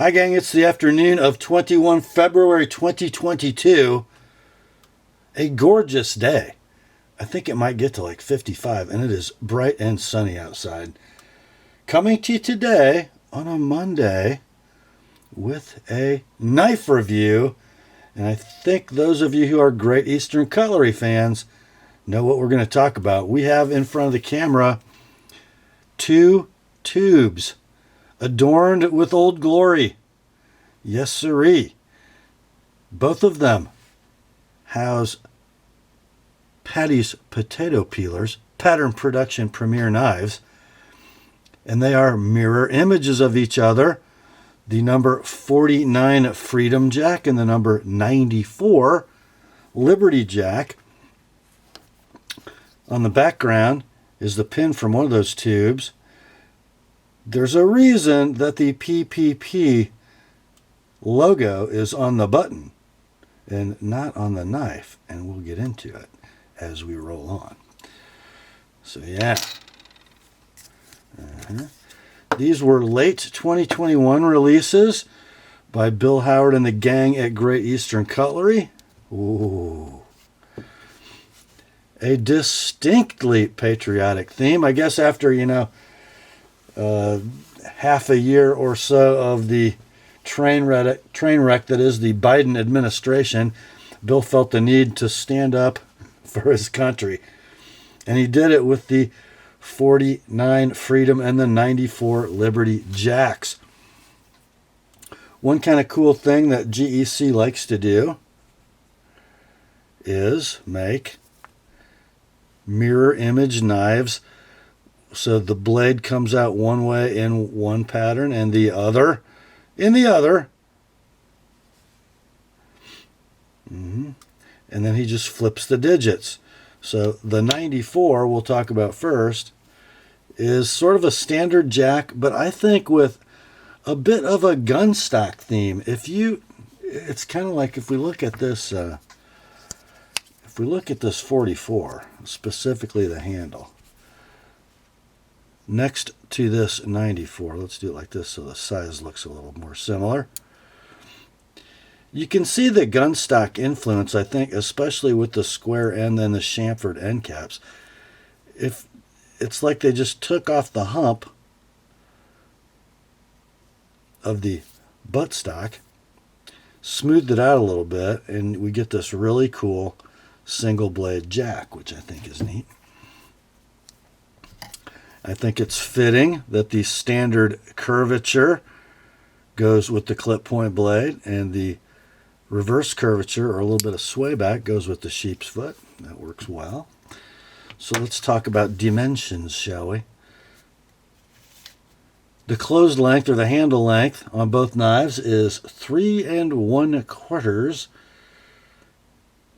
Hi gang, it's the afternoon of 21 February 2022. A gorgeous day. I think it might get to like 55, and it is bright and sunny outside. Coming to you today on a Monday with a knife review. And I think those of you who are Great Eastern Cutlery fans know what we're going to talk about. We have in front of the camera two tubes adorned with old glory. Yes, sirree. Both of them house Patty's potato peelers, pattern production premier knives, and they are mirror images of each other. The number 49 Freedom Jack and the number 94 Liberty Jack. On the background is the pin from one of those tubes. There's a reason that the PPP logo is on the button and not on the knife, and we'll get into it as we roll on. So yeah. These were late 2021 releases by Bill Howard and the gang at Great Eastern Cutlery. Ooh. A distinctly patriotic theme. I guess after, half a year or so of the train wreck that is the Biden administration, Bill felt the need to stand up for his country. And he did it with the 49 Freedom and the 94 Liberty Jacks. One kind of cool thing that GEC likes to do is make mirror image knives, so the blade comes out one way in one pattern and the other in the other. And then he just flips the digits. So the 94 we'll talk about first is sort of a standard jack, but I think with a bit of a gun stock theme. It's kind of like if we look at this 44, specifically the handle, next to this 94, let's do it like this so the size looks a little more similar. You can see the gun stock influence, I think, especially with the square end and the chamfered end caps. If it's like they just took off the hump of the buttstock, smoothed it out a little bit, and we get this really cool single blade jack, which I think is neat. I think it's fitting that the standard curvature goes with the clip point blade, and the reverse curvature, or a little bit of sway back, goes with the sheep's foot. That works well. So let's talk about dimensions, shall we? The closed length, or the handle length, on both knives is 3 1/4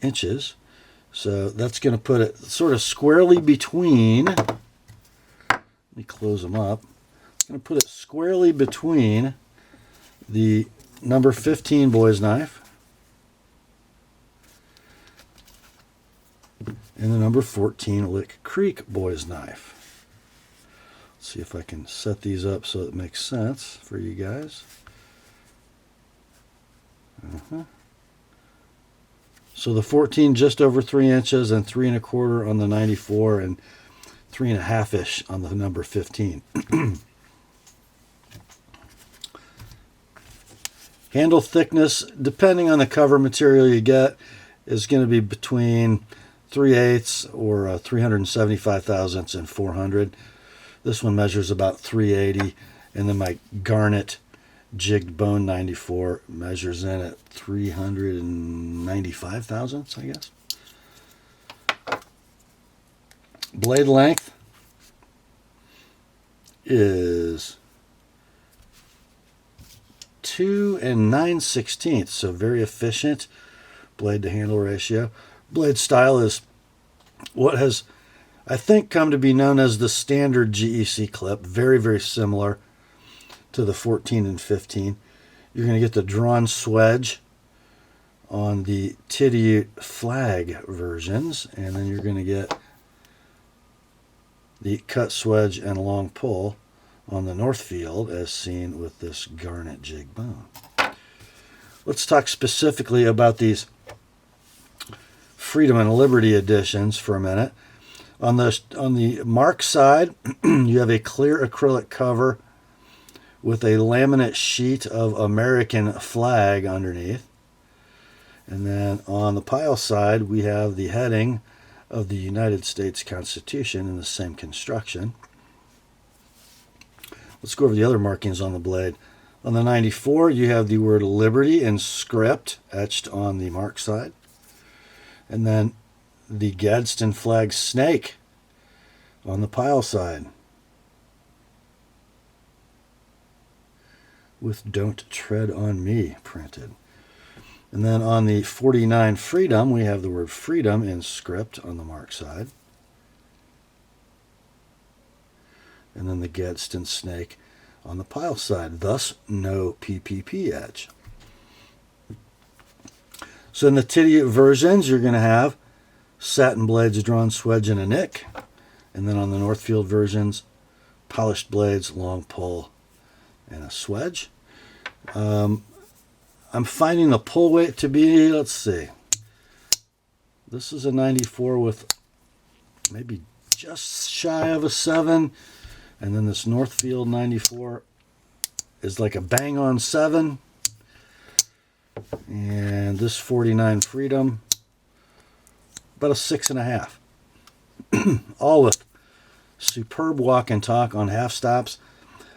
inches. So that's going to put it sort of squarely between, let me close them up. It's going to put it squarely between the number 15 boy's knife and the number 14 Lick Creek boy's knife. Let's see if I can set these up so it makes sense for you guys. So the 14 just over 3 inches, and 3 1/4 on the 94, and 3 1/2-ish on the number 15. Handle thickness, depending on the cover material you get, is going to be between 3/8 or 375 thousandths and 400. This one measures about 380, and then my garnet jigged bone 94 measures in at 395 thousandths, I guess. Blade length is 2 9/16, so very efficient blade to handle ratio. Blade style is what has, I think, come to be known as the standard GEC clip. Very, very similar to the 14 and 15. You're going to get the drawn swedge on the Titty flag versions, and then you're going to get the cut swedge and long pull on the north field as seen with this garnet jig bone. Let's talk specifically about these Freedom and Liberty editions for a minute. On the mark side, you have a clear acrylic cover with a laminate sheet of American flag underneath. And then on the pile side, we have the heading of the United States Constitution in the same construction. Let's go over the other markings on the blade. On the 94, you have the word Liberty in script etched on the mark side. And then the Gadsden flag snake on the pile side with "Don't Tread on Me" printed. And then on the 49 Freedom, we have the word Freedom in script on the mark side. And then the Gadsden snake on the pile side, thus no PPP etch. So in the Titty versions, you're going to have satin blades drawn, swedge, and a nick. And then on the Northfield versions, polished blades, long pull, and a swedge. I'm finding the pull weight to be, let's see. This is a 94 with maybe just shy of a 7. And then this Northfield 94 is like a bang-on 7. And this 49 Freedom, about a 6.5. All with superb walk and talk on half stops.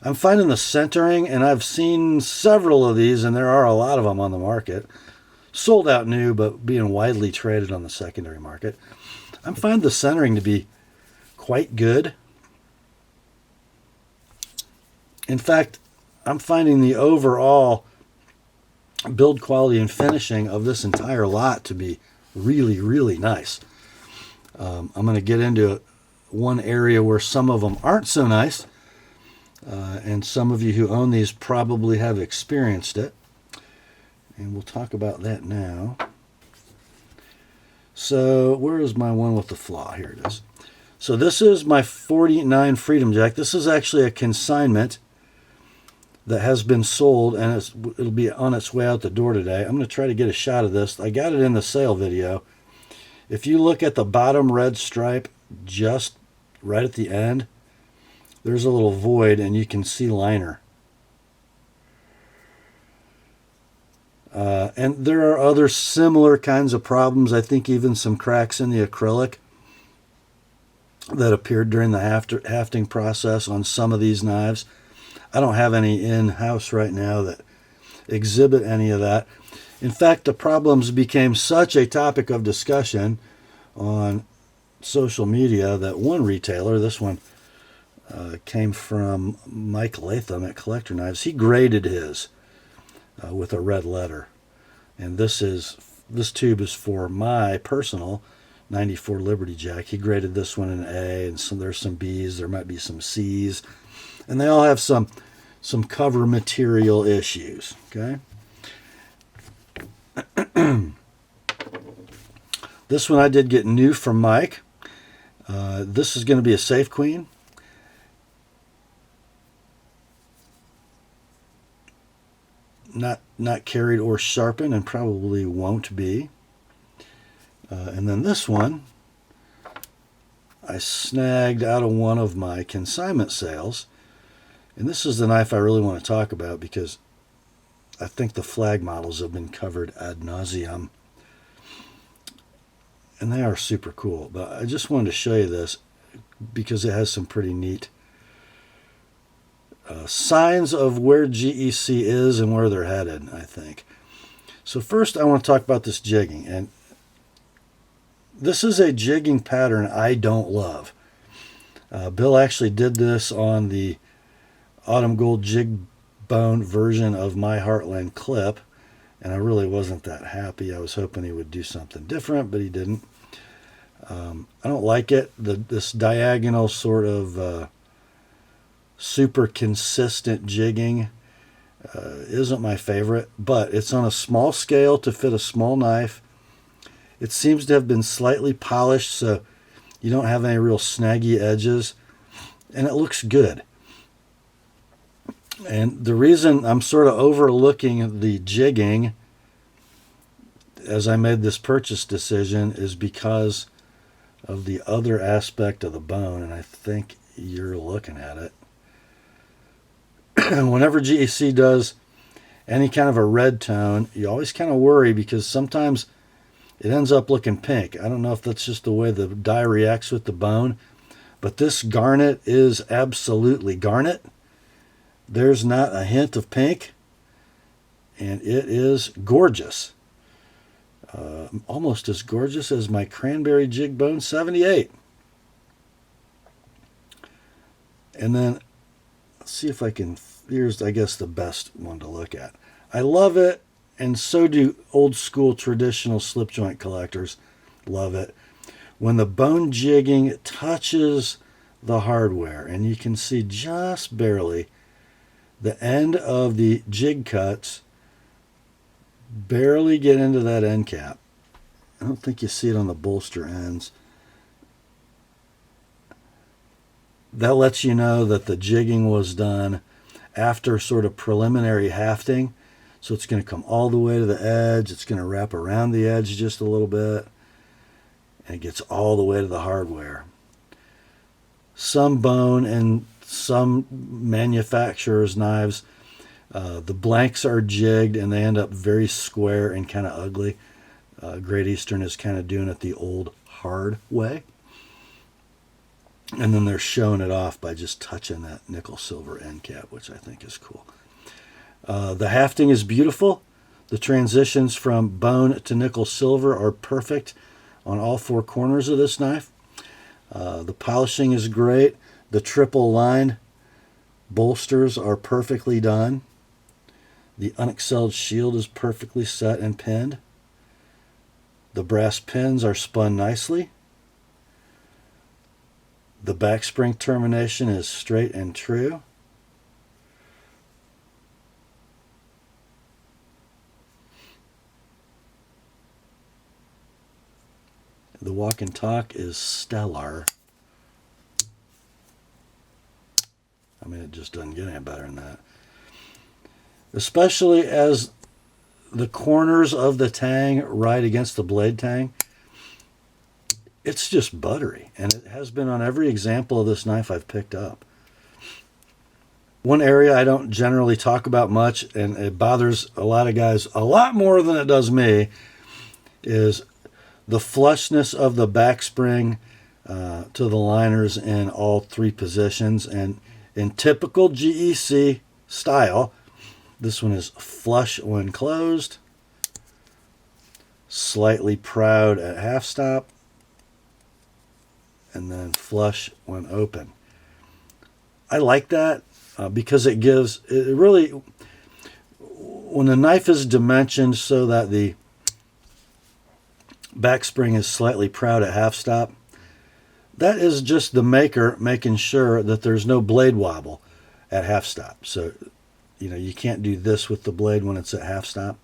I'm finding the centering, and I've seen several of these, and there are a lot of them on the market. Sold out new, but being widely traded on the secondary market. I'm finding the centering to be quite good. In fact, I'm finding the overall build quality and finishing of this entire lot to be really, really nice. I'm going to get into one area where some of them aren't so nice, and some of you who own these probably have experienced it, and we'll talk about that now. So where is my one with the flaw? Here it is. So this is my 49 Freedom Jack. This is actually a consignment that has been sold, and it'll be on its way out the door today. I'm going to try to get a shot of this. I got it in the sale video. If you look at the bottom red stripe just right at the end, there's a little void, and you can see liner. And there are other similar kinds of problems. I think even some cracks in the acrylic that appeared during the hafting process on some of these knives. I don't have any in-house right now that exhibit any of that. In fact, the problems became such a topic of discussion on social media that one retailer, this one came from Mike Latham at Collector Knives, he graded his with a red letter. And this tube is for my personal 94 Liberty Jack. He graded this one an A, and there's some B's, there might be some C's. And they all have some cover material issues, okay? This one I did get new from Mike. This is going to be a Safe Queen. Not carried or sharpened, and probably won't be. And then this one I snagged out of one of my consignment sales. And this is the knife I really want to talk about because I think the flag models have been covered ad nauseum. And they are super cool. But I just wanted to show you this because it has some pretty neat signs of where GEC is and where they're headed, I think. So first I want to talk about this jigging. And this is a jigging pattern I don't love. Bill actually did this on the Autumn Gold Jig Bone version of my Heartland clip, and I really wasn't that happy. I was hoping he would do something different, but he didn't. I don't like it. This diagonal sort of super consistent jigging isn't my favorite, but it's on a small scale to fit a small knife. It seems to have been slightly polished, so you don't have any real snaggy edges, and it looks good. And the reason I'm sort of overlooking the jigging as I made this purchase decision is because of the other aspect of the bone, and I think you're looking at it. Whenever GEC does any kind of a red tone, you always kind of worry because sometimes it ends up looking pink. I don't know if that's just the way the dye reacts with the bone, but this garnet is absolutely garnet. There's not a hint of pink, and it is gorgeous. Almost as gorgeous as my cranberry jig bone 78. And then, let's see if I can, here's, I guess, the best one to look at. I love it, and so do old school traditional slip joint collectors. Love it. When the bone jigging touches the hardware, and you can see just barely the end of the jig cuts barely get into that end cap. I don't think you see it on the bolster ends. That lets you know that the jigging was done after sort of preliminary hafting. So it's going to come all the way to the edge. It's going to wrap around the edge just a little bit. And it gets all the way to the hardware. Some bone and some manufacturers' knives, the blanks are jigged and they end up very square and kind of ugly. Great Eastern is kind of doing it the old hard way. And then they're showing it off by just touching that nickel silver end cap, which I think is cool. The hafting is beautiful. The transitions from bone to nickel silver are perfect on all four corners of this knife. The polishing is great. The triple lined bolsters are perfectly done. The unexcelled shield is perfectly set and pinned. The brass pins are spun nicely. The back spring termination is straight and true. The walk and talk is stellar. I mean, it just doesn't get any better than that. Especially as the corners of the tang ride against the blade tang. It's just buttery, and it has been on every example of this knife I've picked up. One area I don't generally talk about much, and it bothers a lot of guys a lot more than it does me, is the flushness of the back spring to the liners in all three positions. And in typical GEC style, this one is flush when closed, slightly proud at half stop, and then flush when open. I like that because it gives, it really, when the knife is dimensioned so that the back spring is slightly proud at half stop, that is just the maker making sure that there's no blade wobble at half stop. So, you know, you can't do this with the blade when it's at half stop,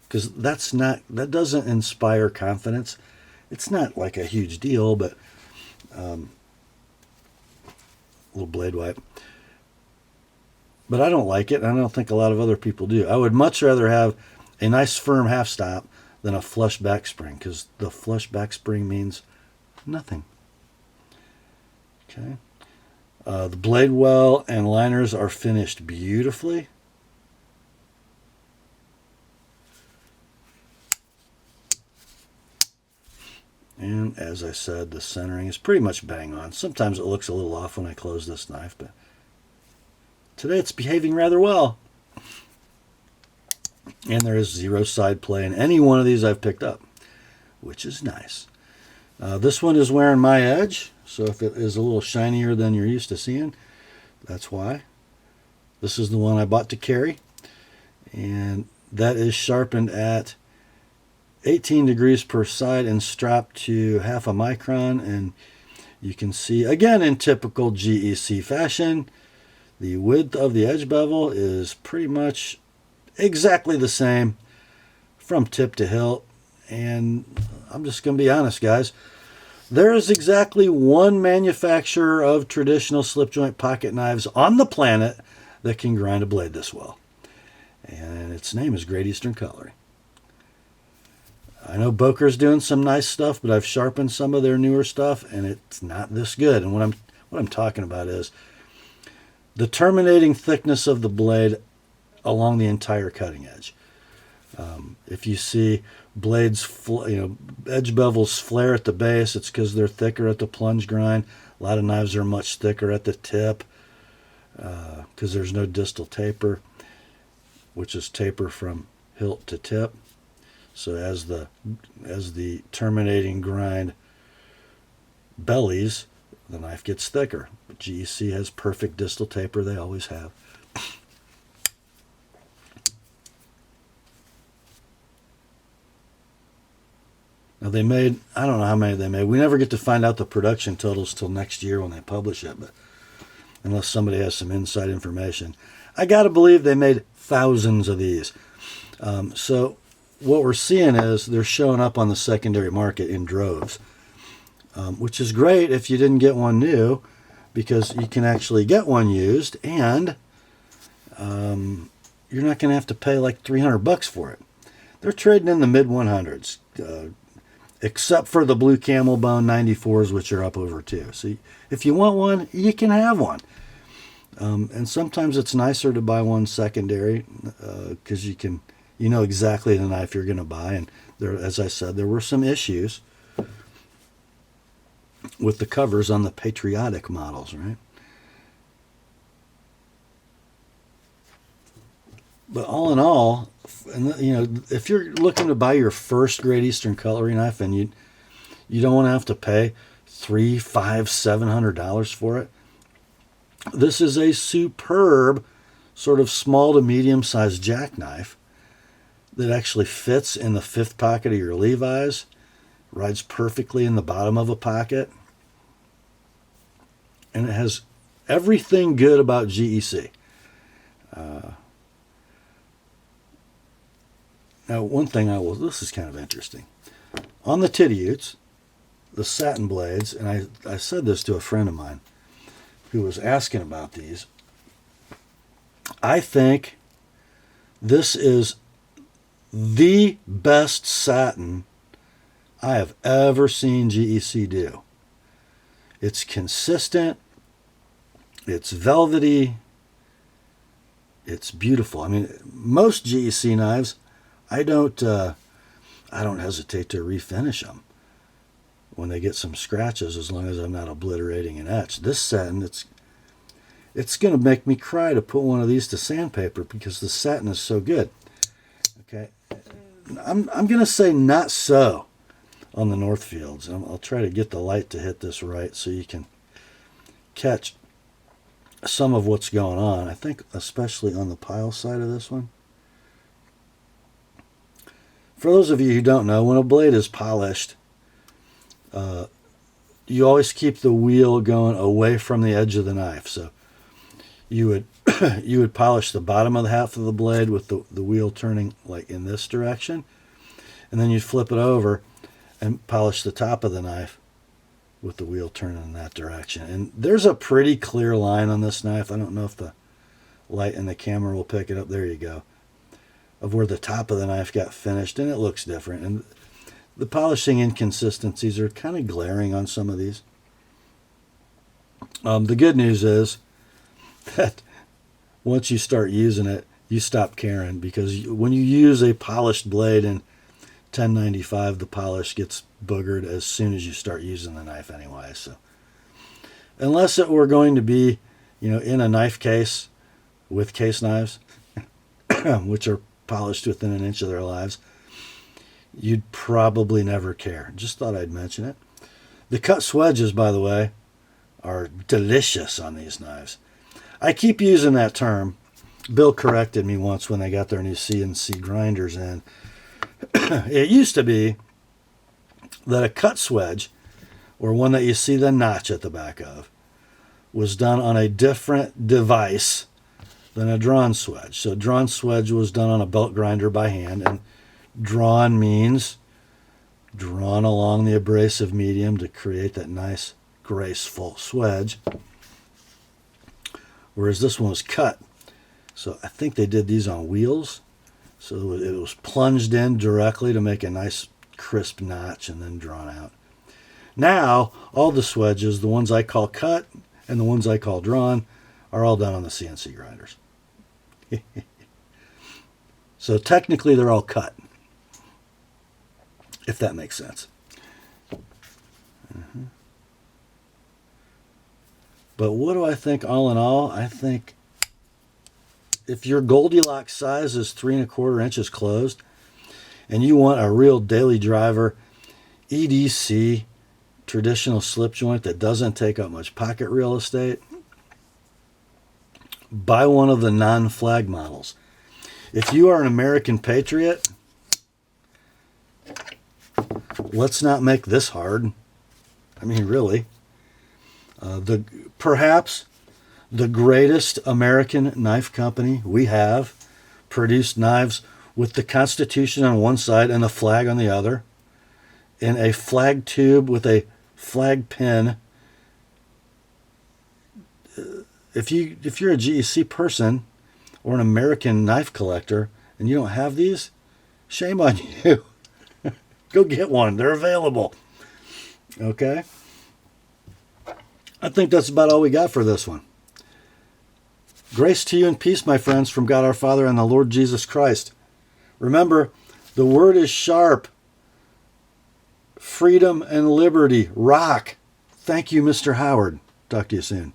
because that doesn't inspire confidence. It's not like a huge deal, but little blade wipe. But I don't like it, and I don't think a lot of other people do. I would much rather have a nice firm half stop than a flush back spring, because the flush back spring means nothing. Okay. The blade well and liners are finished beautifully. And as I said, the centering is pretty much bang on. Sometimes it looks a little off when I close this knife, but today it's behaving rather well. And there is zero side play in any one of these I've picked up, which is nice. This one is wearing my edge, so if it is a little shinier than you're used to seeing, that's why. This is the one I bought to carry, and that is sharpened at 18 degrees per side and strapped to 0.5 micron. And you can see, again, in typical GEC fashion, the width of the edge bevel is pretty much exactly the same from tip to hilt. And I'm just going to be honest, guys. There is exactly one manufacturer of traditional slip joint pocket knives on the planet that can grind a blade this well. And its name is Great Eastern Cutlery. I know Boker's doing some nice stuff, but I've sharpened some of their newer stuff, and it's not this good. And what I'm talking about is the terminating thickness of the blade along the entire cutting edge. If you see blades, edge bevels flare at the base, it's because they're thicker at the plunge grind. A lot of knives are much thicker at the tip because there's no distal taper, which is taper from hilt to tip. So as the terminating grind bellies, the knife gets thicker. But GEC has perfect distal taper. They always have. Now they made, I don't know how many they made. We never get to find out the production totals till next year when they publish it, but unless somebody has some inside information. I got to believe they made thousands of these. So what we're seeing is they're showing up on the secondary market in droves, which is great if you didn't get one new, because you can actually get one used, and you're not going to have to pay like $300 for it. They're trading in the mid 100s, except for the blue camel bone 94s, which are up over $2. So if you want one, you can have one. And sometimes it's nicer to buy one secondary because you know exactly the knife you're going to buy. And there, as I said, there were some issues with the covers on the patriotic models, right? But all in all, if you're looking to buy your first Great Eastern Cutlery knife and you don't want to have to pay $300, $500, $700 for it, this is a superb sort of small to medium-sized jackknife that actually fits in the fifth pocket of your Levi's, rides perfectly in the bottom of a pocket, and it has everything good about GEC. Now, one thing this is kind of interesting. On the titty utes, the satin blades, and I said this to a friend of mine who was asking about these, I think this is the best satin I have ever seen GEC do. It's consistent, it's velvety, it's beautiful. I mean, most GEC knives, I don't hesitate to refinish them when they get some scratches, as long as I'm not obliterating an etch. This satin, it's going to make me cry to put one of these to sandpaper because the satin is so good. Okay, I'm going to say not so on the Northfields. I'll try to get the light to hit this right so you can catch some of what's going on. I think especially on the pile side of this one. For those of you who don't know, when a blade is polished, you always keep the wheel going away from the edge of the knife. So you would polish the bottom of the half of the blade with the wheel turning like in this direction, and then you'd flip it over and polish the top of the knife with the wheel turning in that direction. And there's a pretty clear line on this knife. I don't know if the light in the camera will pick it up. There you go. Of where the top of the knife got finished, and it looks different. And the polishing inconsistencies are kind of glaring on some of these. The good news is that once you start using it, you stop caring, because when you use a polished blade in 1095, the polish gets boogered as soon as you start using the knife anyway. So unless it were going to be, in a knife case with case knives, which are polished within an inch of their lives, you'd probably never care. Just thought I'd mention it. The cut swedges, by the way, are delicious on these knives. I keep using that term. Bill corrected me once when they got their new CNC grinders in. It used to be that a cut swedge, or one that you see the notch at the back of, was done on a different device than a drawn swedge. So drawn swedge was done on a belt grinder by hand, and drawn means drawn along the abrasive medium to create that nice, graceful swedge. Whereas this one was cut. So I think they did these on wheels. So it was plunged in directly to make a nice crisp notch and then drawn out. Now, all the swedges, the ones I call cut and the ones I call drawn, are all done on the CNC grinders. So technically they're all cut, if that makes sense. But what do I think all in all? I think if your Goldilocks size is 3 1/4 inches closed and you want a real daily driver EDC traditional slip joint that doesn't take up much pocket real estate, buy one of the non-flag models. If you are an American patriot, let's not make this hard. I mean, really. Perhaps the greatest American knife company we have produced knives with the Constitution on one side and the flag on the other, in a flag tube with a flag pin. If you're a GEC person or an American knife collector and you don't have these, shame on you. Go get one. They're available. Okay? I think that's about all we got for this one. Grace to you and peace, my friends, from God our Father and the Lord Jesus Christ. Remember, the word is sharp. Freedom and liberty. Rock. Thank you, Mr. Howard. Talk to you soon.